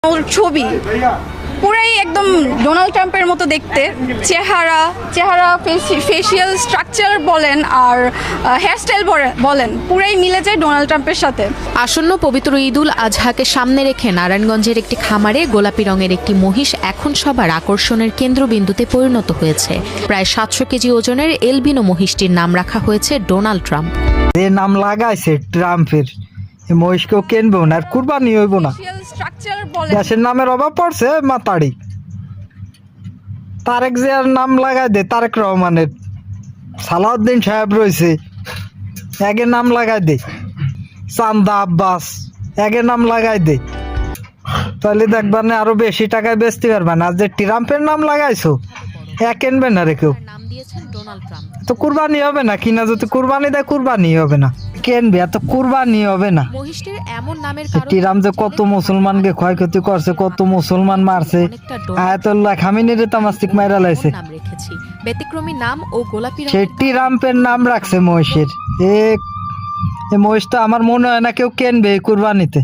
ওর ছবি পুরাই একদম ডোনাল্ড ট্রাম্পের মতো দেখতে, চেহারা ফেসিয়াল স্ট্রাকচার বলেন আর হেয়ারস্টাইল বলেন পুরাই মিলে যায় ডোনাল্ড ট্রাম্পের সাথে। আসন্ন পবিত্র ঈদুল আজহাকে সামনে রেখে নারায়ণগঞ্জের একটি খামারে গোলাপি রঙের একটি মহিষ এখন সবার আকর্ষণের কেন্দ্রবিন্দুতে পরিণত হয়েছে। প্রায় 700 কেজি ওজনের এলবিনো মহিষটির নাম রাখা হয়েছে ডোনাল্ড ট্রাম্প। যে নাম লাগাইছে ট্রাম্পের, মহিষকেও কিনবো না আর কুরবানি হইব না। দেশের নামের অভাব পড়ছে মাতাড়ি। তারেক জিয়ার নাম লাগাই দে, তারেক রহমানের। সালাউদ্দিন সাহেব রয়েছে, একের নাম লাগাই দে। চান্দা আব্বাস, একের নাম লাগাই দে, তাহলে দেখবার না আরো বেশি টাকায় বেচতে পারবে না। যে ট্রাম্পের নাম লাগাইছো এক কিনবে না রে কেউ, নাম দিয়েছেন ডোনাল্ড ট্রাম্প। তো কুরবানি হবে না। কিনা যদি কুরবানি দেয় কুরবানি হবে না, কেনবে এত কুরবানি হবে না। মহিষটির এমন নামের টিরাম যে কত মুসলমানকে ক্ষয়ক্ষতি করছে, কত মুসলমান মারছে। আয়াতুল্লাহ খামিনির তামাস্তিক মাইরা লাইছে, নাম রেখেছি ব্যতিক্রমী নাম ও গোলাপি সে টিরাম্পের নাম রাখছে মহিষের। এ মহিষটা আমার মনে হয় না কেউ কেনবে কুরবানিতে।